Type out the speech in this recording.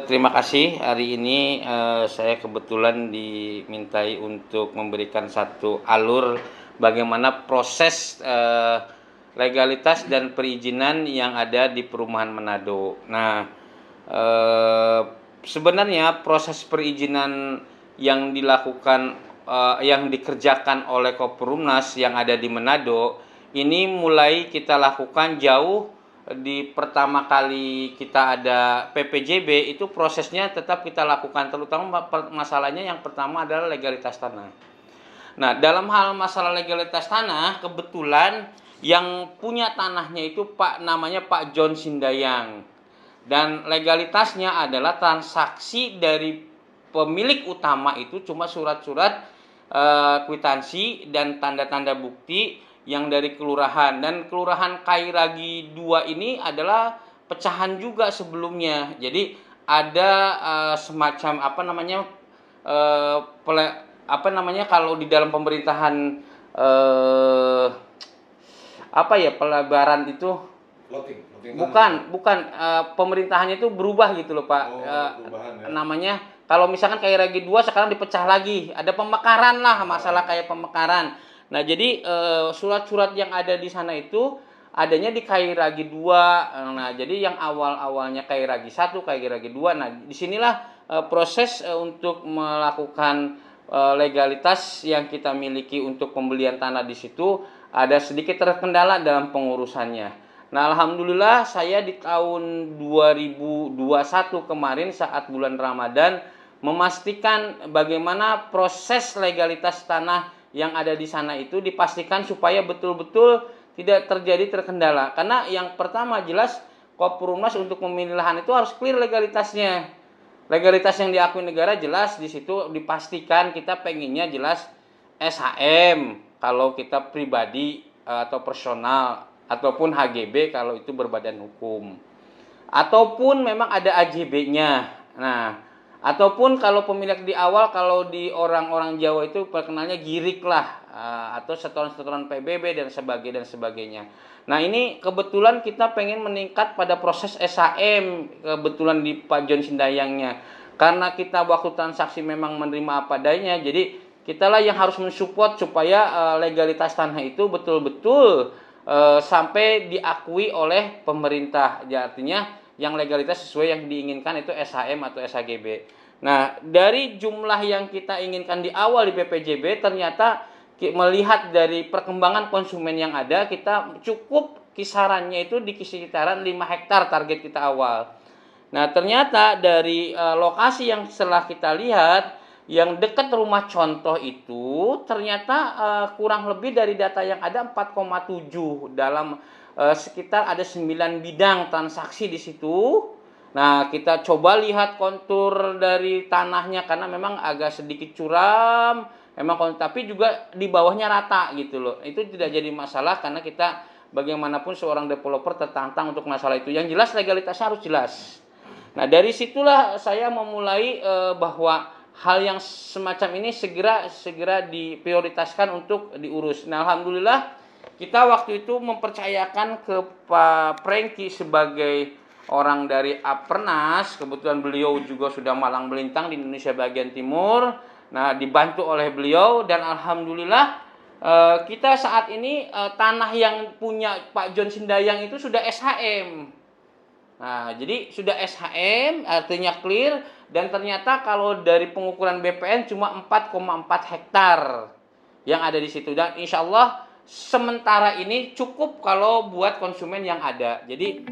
Terima kasih. Hari ini saya kebetulan dimintai untuk memberikan satu alur bagaimana proses legalitas dan perizinan yang ada di Perumahan Manado. Nah, eh, sebenarnya proses perizinan yang dilakukan yang dikerjakan oleh Kopperumnas yang ada di Manado ini mulai kita lakukan jauh di pertama kali kita ada PPJB itu prosesnya tetap kita lakukan, terutama masalahnya yang pertama adalah legalitas tanah. Nah, dalam hal masalah legalitas tanah, kebetulan yang punya tanahnya itu namanya Pak John Sindayang. Dan legalitasnya adalah transaksi dari pemilik utama itu cuma surat-surat kwitansi dan tanda-tanda bukti yang dari kelurahan, dan kelurahan Kairagi 2 ini adalah pecahan juga sebelumnya. Jadi ada semacam kalau di dalam pemerintahan pelebaran itu bukan pemerintahannya itu berubah gitu loh Pak. Ya. Namanya kalau misalkan Kairagi 2 sekarang dipecah lagi, ada pemekaran lah, masalah kayak pemekaran. Nah, jadi surat-surat yang ada di sana itu adanya di Kairagi 2. Nah, jadi yang awal-awalnya Kairagi 1, Kairagi 2. Nah, disinilah proses untuk melakukan legalitas yang kita miliki untuk pembelian tanah di situ ada sedikit terkendala dalam pengurusannya. Nah, alhamdulillah saya di tahun 2021 kemarin saat bulan Ramadan memastikan bagaimana proses legalitas tanah yang ada di sana itu dipastikan supaya betul-betul tidak terjadi terkendala. Karena yang pertama jelas Kopperumnas untuk memilih lahan itu harus clear legalitasnya. Legalitas yang diakui negara jelas, di situ dipastikan kita pengennya jelas SHM kalau kita pribadi atau personal, ataupun HGB kalau itu berbadan hukum. Ataupun memang ada AJB-nya. Nah, ataupun kalau pemilik di awal, kalau di orang-orang Jawa itu perkenalnya girik lah, atau setoran-setoran PBB dan sebagainya. Nah, ini kebetulan kita pengen meningkat pada proses SHM, kebetulan di Pak John Sindayangnya. Karena kita waktu transaksi memang menerima apa adanya, jadi kitalah yang harus mensupport supaya legalitas tanah itu betul-betul sampai diakui oleh pemerintah. Ya, artinya yang legalitas sesuai yang diinginkan itu SHM atau SHGB. Nah, dari jumlah yang kita inginkan di awal di PPJB, ternyata melihat dari perkembangan konsumen yang ada, kita cukup kisarannya itu di kisaran 5 hektar target kita awal. Nah, ternyata dari lokasi yang setelah kita lihat, yang dekat rumah contoh itu ternyata kurang lebih dari data yang ada 4,7 dalam sekitar ada 9 bidang transaksi di situ. Nah, kita coba lihat kontur dari tanahnya karena memang agak sedikit curam, memang, tapi juga di bawahnya rata gitu loh. Itu tidak jadi masalah karena kita bagaimanapun seorang developer tertantang untuk masalah itu. Yang jelas legalitasnya harus jelas. Nah, dari situlah saya memulai bahwa hal yang semacam ini segera diprioritaskan untuk diurus. Nah, alhamdulillah kita waktu itu mempercayakan ke Pak Prengki sebagai orang dari Apernas. Kebetulan beliau juga sudah malang melintang di Indonesia bagian timur. Nah, dibantu oleh beliau dan alhamdulillah kita saat ini tanah yang punya Pak John Sindayang itu sudah SHM. Nah, jadi sudah SHM artinya clear, dan ternyata kalau dari pengukuran BPN cuma 4,4 hektar yang ada di situ, dan insya Allah sementara ini cukup kalau buat konsumen yang ada. Jadi